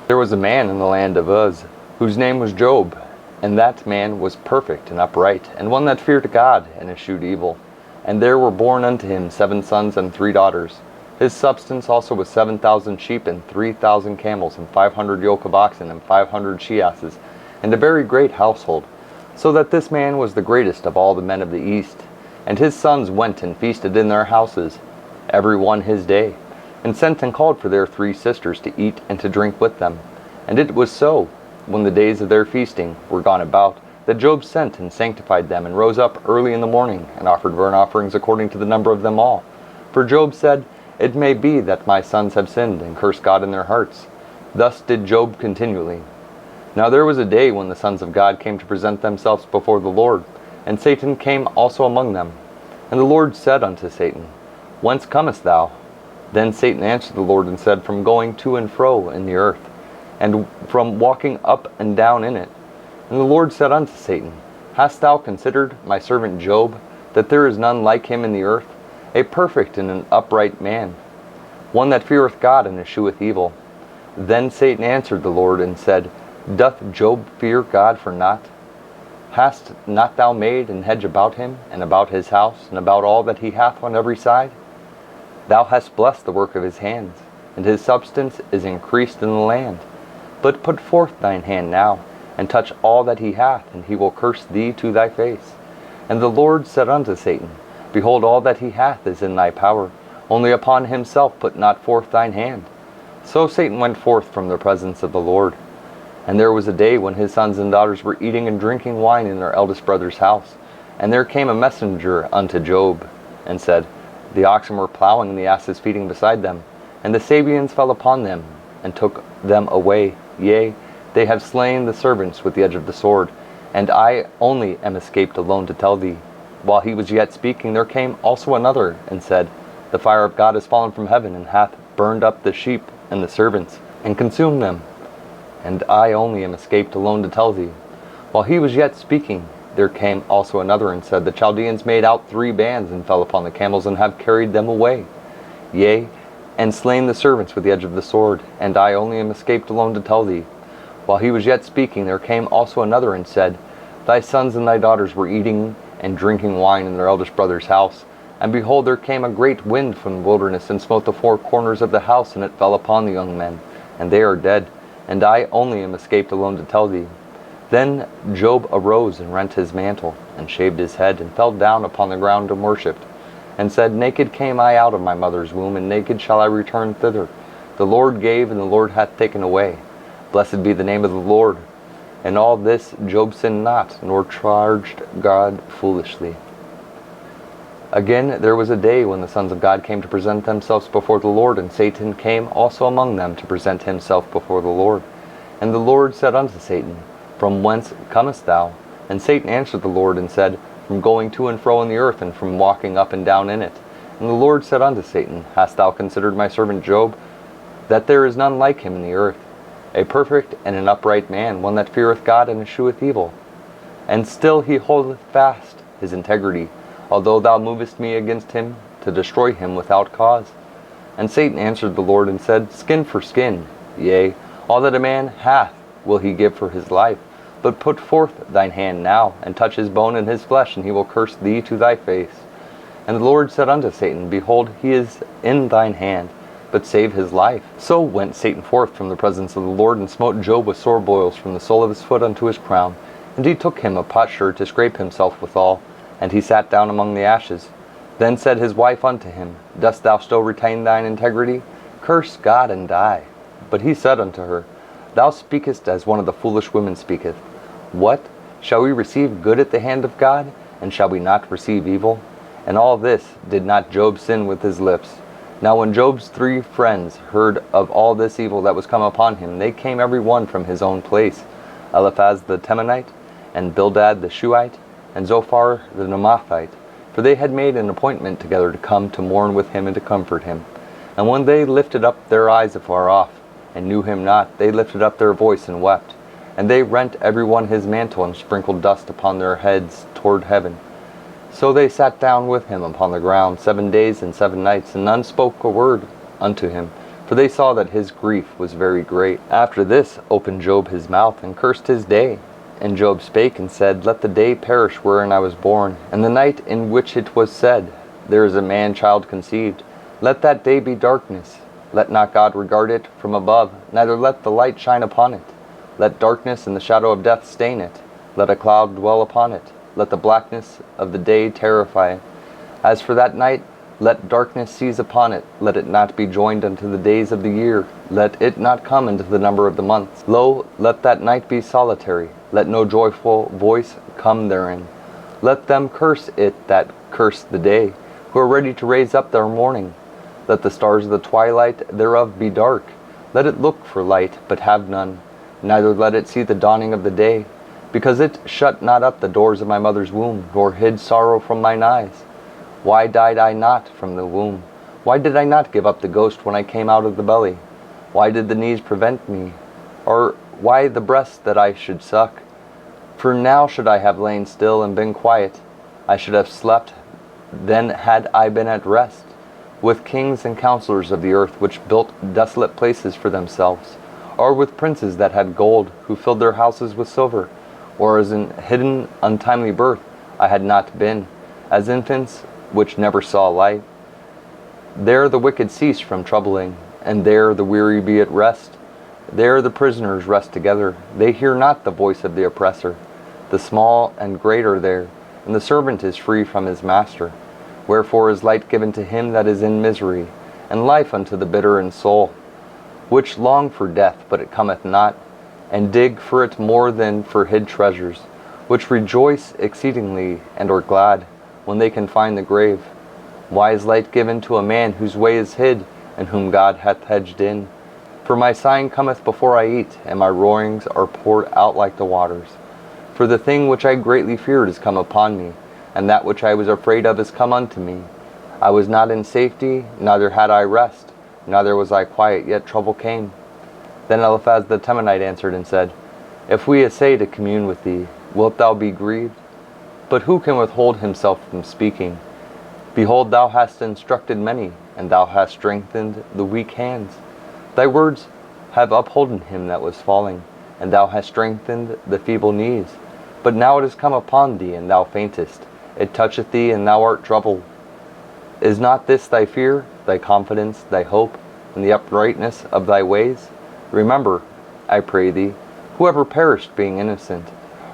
There was a man in the land of Uz, whose name was Job, and that man was perfect and upright, and one that feared God, and eschewed evil. And there were born unto him 7 sons and 3 daughters. His substance also was 7,000 sheep, and 3,000 camels, and 500 yoke of oxen, and 500 she-asses, and a very great household. So that this man was the greatest of all the men of the east. And his sons went and feasted in their houses, every one his day, and sent and called for their 3 sisters to eat and to drink with them. And it was so, when the days of their feasting were gone about, that Job sent and sanctified them, and rose up early in the morning, and offered burnt offerings according to the number of them all. For Job said, It may be that my sons have sinned, and cursed God in their hearts. Thus did Job continually. Now there was a day when the sons of God came to present themselves before the Lord, and Satan came also among them. And the Lord said unto Satan, Whence comest thou? Then Satan answered the Lord and said, From going to and fro in the earth, and from walking up and down in it. And the Lord said unto Satan, Hast thou considered my servant Job, that there is none like him in the earth, a perfect and an upright man, one that feareth God and escheweth evil? Then Satan answered the Lord and said, Doth Job fear God for naught? Hast not thou made an hedge about him, and about his house, and about all that he hath on every side? Thou hast blessed the work of his hands, and his substance is increased in the land. But put forth thine hand now, and touch all that he hath, and he will curse thee to thy face. And the Lord said unto Satan, Behold, all that he hath is in thy power, only upon himself put not forth thine hand. So Satan went forth from the presence of the Lord. And there was a day when his sons and daughters were eating and drinking wine in their eldest brother's house. And there came a messenger unto Job, and said, The oxen were plowing, and the asses feeding beside them. And the Sabeans fell upon them, and took them away. Yea, they have slain the servants with the edge of the sword. And I only am escaped alone to tell thee. While he was yet speaking, there came also another, and said, The fire of God is fallen from heaven, and hath burned up the sheep and the servants, and consumed them. And I only am escaped alone to tell thee. While he was yet speaking, there came also another, and said, The Chaldeans made out 3 bands, and fell upon the camels, and have carried them away. Yea, and slain the servants with the edge of the sword. And I only am escaped alone to tell thee. While he was yet speaking, there came also another, and said, Thy sons and thy daughters were eating and drinking wine in their eldest brother's house. And behold, there came a great wind from the wilderness, and smote the 4 corners of the house, and it fell upon the young men, and they are dead. And I only am escaped alone to tell thee. Then Job arose, and rent his mantle, and shaved his head, and fell down upon the ground and worshipped, and said, Naked came I out of my mother's womb, and naked shall I return thither. The Lord gave, and the Lord hath taken away. Blessed be the name of the Lord. In all this Job sinned not, nor charged God foolishly. Again there was a day when the sons of God came to present themselves before the Lord, and Satan came also among them to present himself before the Lord. And the Lord said unto Satan, From whence comest thou? And Satan answered the Lord, and said, From going to and fro in the earth, and from walking up and down in it. And the Lord said unto Satan, Hast thou considered my servant Job, that there is none like him in the earth, a perfect and an upright man, one that feareth God and escheweth evil? And still he holdeth fast his integrity, although thou movest me against him, to destroy him without cause. And Satan answered the Lord, and said, Skin for skin, yea, all that a man hath will he give for his life. But put forth thine hand now, and touch his bone and his flesh, and he will curse thee to thy face. And the Lord said unto Satan, Behold, he is in thine hand, but save his life. So went Satan forth from the presence of the Lord, and smote Job with sore boils from the sole of his foot unto his crown. And he took him a potsherd to scrape himself withal, and he sat down among the ashes. Then said his wife unto him, Dost thou still retain thine integrity? Curse God and die. But he said unto her, Thou speakest as one of the foolish women speaketh. What? Shall we receive good at the hand of God, and shall we not receive evil? And all this did not Job sin with his lips. Now when Job's 3 friends heard of all this evil that was come upon him, they came every one from his own place, Eliphaz the Temanite, and Bildad the Shuhite, and Zophar the Naamathite, for they had made an appointment together to come to mourn with him and to comfort him. And when they lifted up their eyes afar off, and knew him not, they lifted up their voice and wept. And they rent every one his mantle, and sprinkled dust upon their heads toward heaven. So they sat down with him upon the ground 7 days and 7 nights, and none spoke a word unto him, for they saw that his grief was very great. After this opened Job his mouth, and cursed his day. And Job spake and said, Let the day perish wherein I was born, and the night in which it was said, There is a man-child conceived. Let that day be darkness. Let not God regard it from above, neither let the light shine upon it. Let darkness and the shadow of death stain it. Let a cloud dwell upon it. Let the blackness of the day terrify it. As for that night, let darkness seize upon it. Let it not be joined unto the days of the year. Let it not come into the number of the months. Lo, let that night be solitary. Let no joyful voice come therein. Let them curse it that curse the day, who are ready to raise up their mourning. Let the stars of the twilight thereof be dark. Let it look for light, but have none. Neither let it see the dawning of the day. Because it shut not up the doors of my mother's womb, nor hid sorrow from mine eyes. Why died I not from the womb? Why did I not give up the ghost when I came out of the belly? Why did the knees prevent me? Or why the breast that I should suck? For now should I have lain still and been quiet. I should have slept, then had I been at rest, with kings and counselors of the earth, which built desolate places for themselves, or with princes that had gold, who filled their houses with silver. Or as in hidden untimely birth I had not been, as infants which never saw light. There the wicked cease from troubling, and there the weary be at rest. There the prisoners rest together. They hear not the voice of the oppressor. The small and great are there, and the servant is free from his master. Wherefore is light given to him that is in misery, and life unto the bitter in soul, which long for death, but it cometh not, and dig for it more than for hid treasures, which rejoice exceedingly, and are glad when they can find the grave. Why is light given to a man whose way is hid, and whom God hath hedged in? For my sighing cometh before I eat, and my roarings are poured out like the waters. For the thing which I greatly feared is come upon me, and that which I was afraid of is come unto me. I was not in safety, neither had I rest, neither was I quiet, yet trouble came. Then Eliphaz the Temanite answered and said, If we essay to commune with thee, wilt thou be grieved? But who can withhold himself from speaking? Behold, thou hast instructed many, and thou hast strengthened the weak hands. Thy words have upholden him that was falling, and thou hast strengthened the feeble knees. But now it is come upon thee, and thou faintest. It toucheth thee, and thou art troubled. Is not this thy fear, thy confidence, thy hope, and the uprightness of thy ways? Remember, I pray thee, whoever perished being innocent,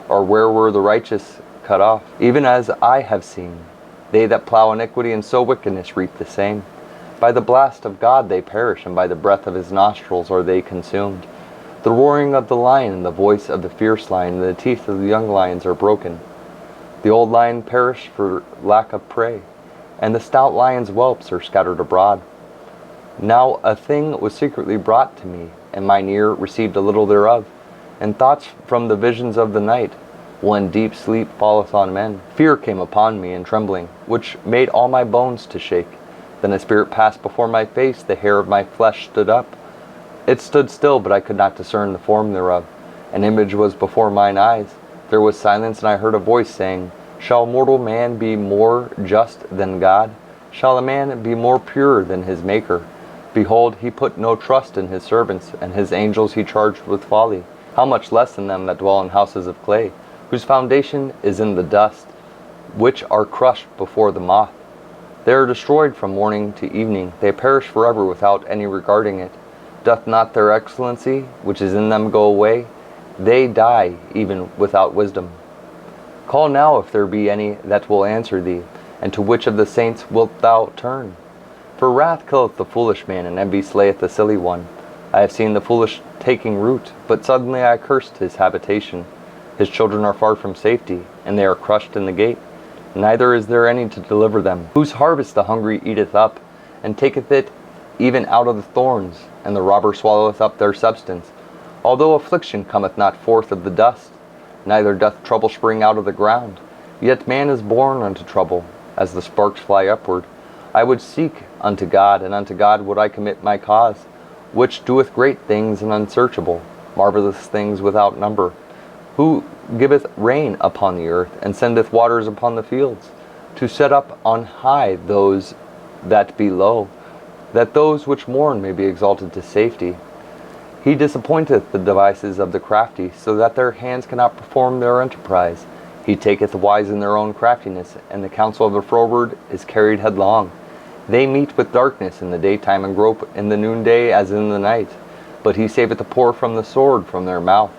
or where were the righteous cut off? Even as I have seen, they that plow iniquity and sow wickedness reap the same. By the blast of God they perish, and by the breath of his nostrils are they consumed. The roaring of the lion, and the voice of the fierce lion, and the teeth of the young lions are broken. The old lion perished for lack of prey, and the stout lion's whelps are scattered abroad. Now a thing was secretly brought to me, and mine ear received a little thereof, and thoughts from the visions of the night, when deep sleep falleth on men. Fear came upon me, and trembling, which made all my bones to shake. Then a spirit passed before my face, the hair of my flesh stood up. It stood still, but I could not discern the form thereof. An image was before mine eyes. There was silence, and I heard a voice saying, Shall mortal man be more just than God? Shall a man be more pure than his Maker? Behold, he put no trust in his servants, and his angels he charged with folly. How much less in them that dwell in houses of clay, whose foundation is in the dust, which are crushed before the moth. They are destroyed from morning to evening. They perish forever without any regarding it. Doth not their excellency, which is in them, go away? They die even without wisdom. Call now if there be any that will answer thee, and to which of the saints wilt thou turn? For wrath killeth the foolish man, and envy slayeth the silly one. I have seen the foolish taking root, but suddenly I cursed his habitation. His children are far from safety, and they are crushed in the gate. Neither is there any to deliver them. Whose harvest the hungry eateth up, and taketh it even out of the thorns, and the robber swalloweth up their substance. Although affliction cometh not forth of the dust, neither doth trouble spring out of the ground, yet man is born unto trouble, as the sparks fly upward. I would seek unto God, and unto God would I commit my cause, which doeth great things and unsearchable, marvelous things without number, who giveth rain upon the earth, and sendeth waters upon the fields, to set up on high those that be low, that those which mourn may be exalted to safety. He disappointeth the devices of the crafty, so that their hands cannot perform their enterprise. He taketh the wise in their own craftiness, and the counsel of the froward is carried headlong. They meet with darkness in the daytime, and grope in the noonday as in the night. But he saveth the poor from the sword, from their mouth,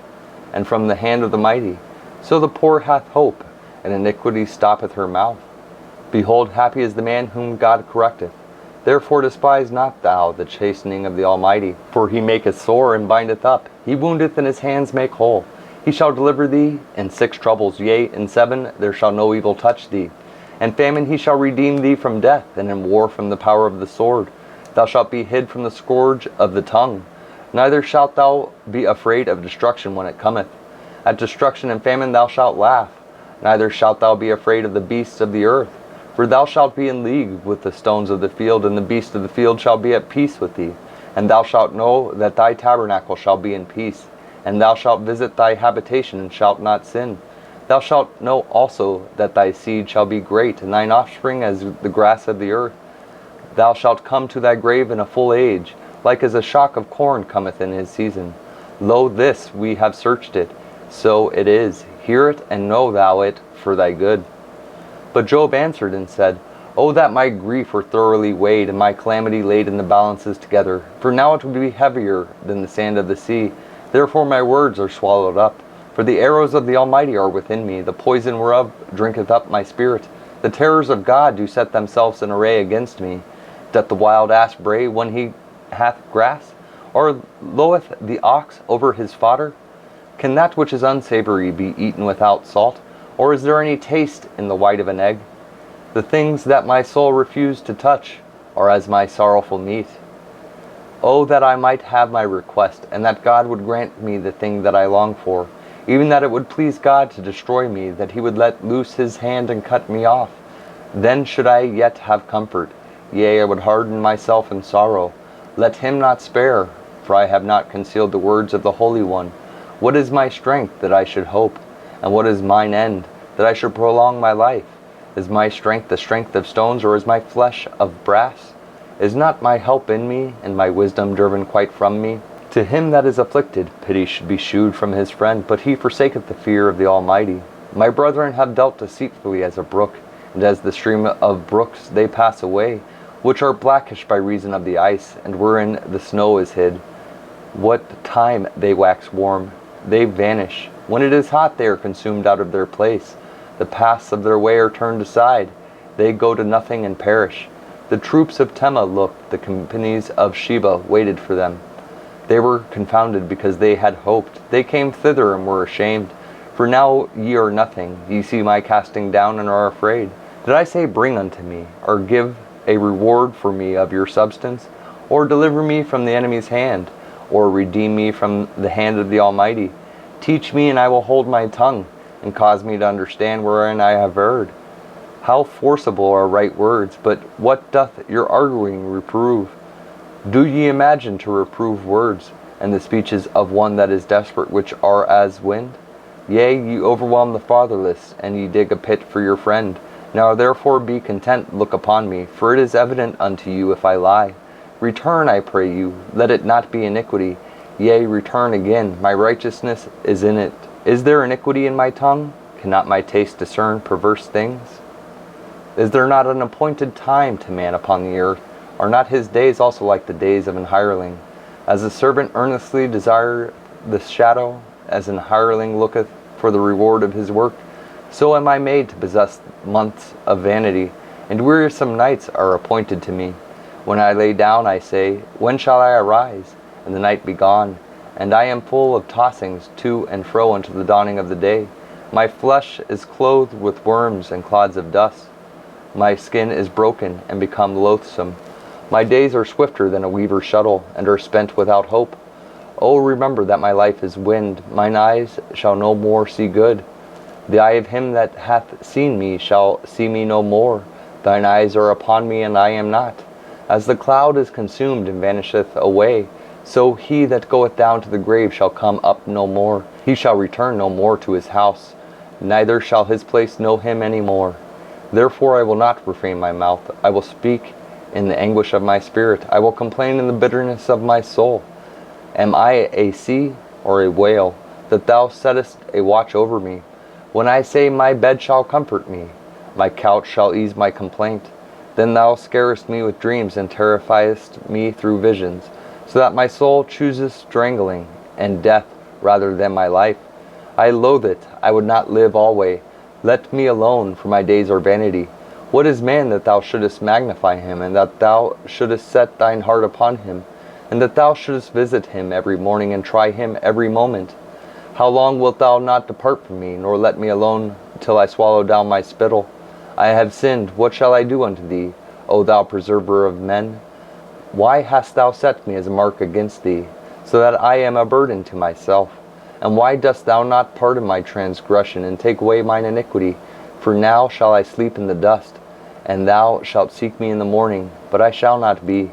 and from the hand of the mighty. So the poor hath hope, and iniquity stoppeth her mouth. Behold, happy is the man whom God correcteth. Therefore despise not thou the chastening of the Almighty, for he maketh sore and bindeth up. He woundeth, and his hands make whole. He shall deliver thee in 6 troubles, yea, in 7 there shall no evil touch thee. And famine he shall redeem thee from death, and in war from the power of the sword. Thou shalt be hid from the scourge of the tongue. Neither shalt thou be afraid of destruction when it cometh. At destruction and famine thou shalt laugh. Neither shalt thou be afraid of the beasts of the earth. For thou shalt be in league with the stones of the field, and the beasts of the field shall be at peace with thee. And thou shalt know that thy tabernacle shall be in peace, and thou shalt visit thy habitation, and shalt not sin. Thou shalt know also that thy seed shall be great, and thine offspring as the grass of the earth. Thou shalt come to thy grave in a full age, like as a shock of corn cometh in his season. Lo, this we have searched it, so it is. Hear it, and know thou it for thy good. But Job answered and said, O that my grief were thoroughly weighed, and my calamity laid in the balances together. For now it would be heavier than the sand of the sea. Therefore my words are swallowed up. For the arrows of the Almighty are within me, the poison whereof drinketh up my spirit. The terrors of God do set themselves in array against me. Doth the wild ass bray when he hath grass? Or loweth the ox over his fodder? Can that which is unsavory be eaten without salt? Or is there any taste in the white of an egg? The things that my soul refused to touch are as my sorrowful meat. Oh, that I might have my request, and that God would grant me the thing that I long for, even that it would please God to destroy me, that he would let loose his hand and cut me off. Then should I yet have comfort, yea, I would harden myself in sorrow. Let him not spare, for I have not concealed the words of the Holy One. What is my strength that I should hope? And what is mine end, that I should prolong my life? Is my strength the strength of stones, or is my flesh of brass? Is not my help in me, and my wisdom driven quite from me? To him that is afflicted, pity should be shewed from his friend, but he forsaketh the fear of the Almighty. My brethren have dealt deceitfully as a brook, and as the stream of brooks they pass away, which are blackish by reason of the ice, and wherein the snow is hid. What time they wax warm, they vanish. When it is hot, they are consumed out of their place. The paths of their way are turned aside. They go to nothing and perish. The troops of Tema looked, the companies of Sheba waited for them. They were confounded because they had hoped. They came thither and were ashamed. For now ye are nothing. Ye see my casting down and are afraid. Did I say, bring unto me, or give a reward for me of your substance? Or deliver me from the enemy's hand? Or redeem me from the hand of the Almighty? Teach me, and I will hold my tongue, and cause me to understand wherein I have erred. How forcible are right words, but what doth your arguing reprove? Do ye imagine to reprove words, and the speeches of one that is desperate, which are as wind? Yea, ye overwhelm the fatherless, and ye dig a pit for your friend. Now therefore be content, look upon me, for it is evident unto you if I lie. Return, I pray you, let it not be iniquity. Yea, return again, my righteousness is in it. Is there iniquity in my tongue? Cannot my taste discern perverse things? Is there not an appointed time to man upon the earth? Are not his days also like the days of an hireling? As a servant earnestly desireth the shadow, as an hireling looketh for the reward of his work, so am I made to possess months of vanity, and wearisome nights are appointed to me. When I lay down, I say, when shall I arise? And the night be gone, and I am full of tossings to and fro unto the dawning of the day. My flesh is clothed with worms and clods of dust. My skin is broken and become loathsome. My days are swifter than a weaver's shuttle, and are spent without hope. Oh, remember that my life is wind. Mine eyes shall no more see good. The eye of him that hath seen me shall see me no more. Thine eyes are upon me, and I am not. As the cloud is consumed and vanisheth away, so he that goeth down to the grave shall come up no more. He shall return no more to his house, neither shall his place know him any more. Therefore I will not refrain my mouth. I will speak, In the anguish of my spirit, I will complain in the bitterness of my soul. Am I a sea or a whale, that thou settest a watch over me? When I say, my bed shall comfort me, my couch shall ease my complaint, then thou scarest me with dreams, and terrifiest me through visions, so that my soul chooses strangling, and death rather than my life. I loathe it, I would not live alway. Let me alone, for my days are vanity. What is man that thou shouldest magnify him, and that thou shouldest set thine heart upon him, and that thou shouldest visit him every morning, and try him every moment? How long wilt thou not depart from me, nor let me alone till I swallow down my spittle? I have sinned, what shall I do unto thee, O thou preserver of men? Why hast thou set me as a mark against thee, so that I am a burden to myself? And why dost thou not pardon my transgression, and take away mine iniquity? For now shall I sleep in the dust, and thou shalt seek me in the morning, but I shall not be.